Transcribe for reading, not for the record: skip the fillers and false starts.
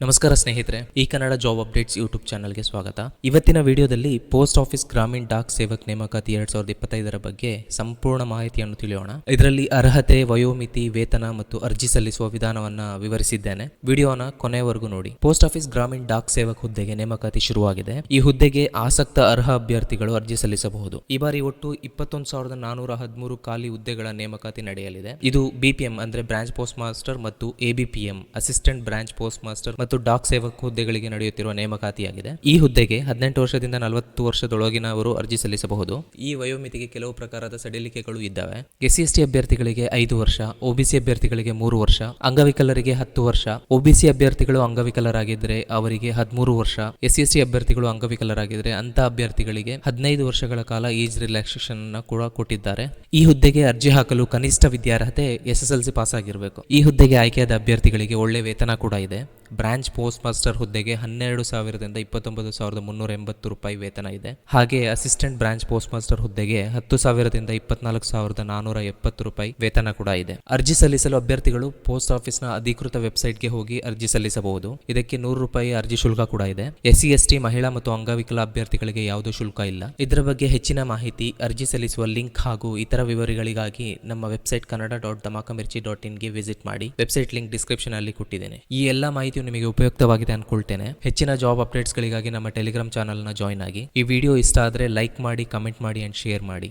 ನಮಸ್ಕಾರ ಸ್ನೇಹಿತರೆ, ಈ ಕನ್ನಡ ಜಾಬ್ ಅಪ್ಡೇಟ್ಸ್ ಯೂಟ್ಯೂಬ್ ಚಾನಲ್ಗೆ ಸ್ವಾಗತ. ಇವತ್ತಿನ ವಿಡಿಯೋದಲ್ಲಿ ಪೋಸ್ಟ್ ಆಫೀಸ್ ಗ್ರಾಮೀಣ್ ಡಾಕ್ ಸೇವಕ್ ನೇಮಕಾತಿ 2025 ಬಗ್ಗೆ ಸಂಪೂರ್ಣ ಮಾಹಿತಿಯನ್ನು ತಿಳಿಯೋಣ. ಇದರಲ್ಲಿ ಅರ್ಹತೆ, ವಯೋಮಿತಿ, ವೇತನ ಮತ್ತು ಅರ್ಜಿ ಸಲ್ಲಿಸುವ ವಿಧಾನವನ್ನ ವಿವರಿಸಿದ್ದೇನೆ. ವಿಡಿಯೋನ ಕೊನೆಯವರೆಗೂ ನೋಡಿ. ಪೋಸ್ಟ್ ಆಫೀಸ್ ಗ್ರಾಮೀಣ್ ಡಾಕ್ ಸೇವಕ್ ಹುದ್ದೆಗೆ ನೇಮಕಾತಿ ಶುರುವಾಗಿದೆ. ಈ ಹುದ್ದೆಗೆ ಆಸಕ್ತ ಅರ್ಹ ಅಭ್ಯರ್ಥಿಗಳು ಅರ್ಜಿ ಸಲ್ಲಿಸಬಹುದು. ಈ ಬಾರಿ ಒಟ್ಟು 21,413 ಖಾಲಿ ಹುದ್ದೆಗಳ ನೇಮಕಾತಿ ನಡೆಯಲಿದೆ. ಇದು BPM ಅಂದ್ರೆ ಬ್ರಾಂಚ್ ಪೋಸ್ಟ್ ಮಾಸ್ಟರ್ ಮತ್ತು ABPM assistant branch post master ಮತ್ತು ಡಾಕ್ ಸೇವಕ್ ಹುದ್ದೆಗಳಿಗೆ ನಡೆಯುತ್ತಿರುವ ನೇಮಕಾತಿಯಾಗಿದೆ. ಈ ಹುದ್ದೆಗೆ 18 ವರ್ಷದಿಂದ 40 ವರ್ಷದೊಳಗಿನವರು ಅರ್ಜಿ ಸಲ್ಲಿಸಬಹುದು. ಈ ವಯೋಮಿತಿಗೆ ಕೆಲವು ಪ್ರಕಾರದ ಸಡಿಲಿಕೆಗಳು ಇದ್ದಾವೆ. SC/ST ಅಭ್ಯರ್ಥಿಗಳಿಗೆ 5 ವರ್ಷ, OBC ಅಭ್ಯರ್ಥಿಗಳಿಗೆ 3 ವರ್ಷ, ಅಂಗವಿಕಲರಿಗೆ 10 ವರ್ಷ, OBC ಅಭ್ಯರ್ಥಿಗಳು ಅಂಗವಿಕಲರಾಗಿದ್ದರೆ ಅವರಿಗೆ 13 ವರ್ಷ, SC/ST ಅಭ್ಯರ್ಥಿಗಳು ಅಂಗವಿಕಲರಾಗಿದ್ದರೆ ಅಂತ ಅಭ್ಯರ್ಥಿಗಳಿಗೆ 15 ವರ್ಷಗಳ ಕಾಲ ಏಜ್ ರಿಲ್ಯಾಕ್ಸೇಷನ್ ಕೂಡ ಕೊಟ್ಟಿದ್ದಾರೆ. ಈ ಹುದ್ದೆಗೆ ಅರ್ಜಿ ಹಾಕಲು ಕನಿಷ್ಠ ವಿದ್ಯಾರ್ಹತೆ SSLC ಪಾಸ್ ಆಗಿರಬೇಕು. ಈ ಹುದ್ದೆಗೆ ಆಯ್ಕೆಯಾದ ಅಭ್ಯರ್ಥಿಗಳಿಗೆ ಒಳ್ಳೆ ವೇತನ ಕೂಡ ಇದೆ. ಬ್ರಾಂಚ್ ಪೋಸ್ಟ್ ಮಾಸ್ಟರ್ ಹುದ್ದೆಗೆ 12,000ದಿಂದ 29,380 ರೂಪಾಯಿ ವೇತನ ಇದೆ. ಹಾಗೆ ಅಸಿಸ್ಟೆಂಟ್ ಬ್ರಾಂಚ್ ಪೋಸ್ಟ್ ಮಾಸ್ಟರ್ ಹುದ್ದೆಗೆ 10,000ದಿಂದ 24,470 ರೂಪಾಯಿ ವೇತನ ಕೂಡ ಇದೆ. ಅರ್ಜಿ ಸಲ್ಲಿಸಲು ಅಭ್ಯರ್ಥಿಗಳು ಪೋಸ್ಟ್ ಆಫೀಸ್ನ ಅಧಿಕೃತ ವೆಬ್ಸೈಟ್ಗೆ ಹೋಗಿ ಅರ್ಜಿ ಸಲ್ಲಿಸಬಹುದು. ಇದಕ್ಕೆ 100 ರೂಪಾಯಿ ಅರ್ಜಿ ಶುಲ್ಕ ಕೂಡ ಇದೆ. SC/ST ಮಹಿಳಾ ಮತ್ತು ಅಂಗವಿಕಲ ಅಭ್ಯರ್ಥಿಗಳಿಗೆ ಯಾವುದೇ ಶುಲ್ಕ ಇಲ್ಲ. ಇದರ ಬಗ್ಗೆ ಹೆಚ್ಚಿನ ಮಾಹಿತಿ, ಅರ್ಜಿ ಸಲ್ಲಿಸುವ ಲಿಂಕ್ ಹಾಗೂ ಇತರ ವಿವರಗಳಿಗಾಗಿ ನಮ್ಮ ವೆಬ್ಸೈಟ್ kannada.dhamakamirchi.in ಗೆ ವಿಸಿಟ್ ಮಾಡಿ. ವೆಬ್ಸೈಟ್ ಲಿಂಕ್ ಡಿಸ್ಕ್ರಿಪ್ಷನ್ ಅಲ್ಲಿ ಕೊಟ್ಟಿದ್ದೇನೆ. ಈ ಎಲ್ಲ ಮಾಹಿತಿ ನಿಮಗೆ ಉಪಯುಕ್ತವಾಗಿದೆ ಅನ್ಕೊಳ್ತೇನೆ. ಹೆಚ್ಚಿನ ಜಾಬ್ ಅಪ್ಡೇಟ್ಸ್ಗಳಿಗಾಗಿ ನಮ್ಮ ಟೆಲಿಗ್ರಾಮ್ ಚಾನಲ್ನ ಜಾಯ್ನ್ ಆಗಿ. ಈ ವಿಡಿಯೋ ಇಷ್ಟ ಆದರೆ ಲೈಕ್ ಮಾಡಿ, ಕಮೆಂಟ್ ಮಾಡಿ ಅಂಡ್ ಶೇರ್ ಮಾಡಿ.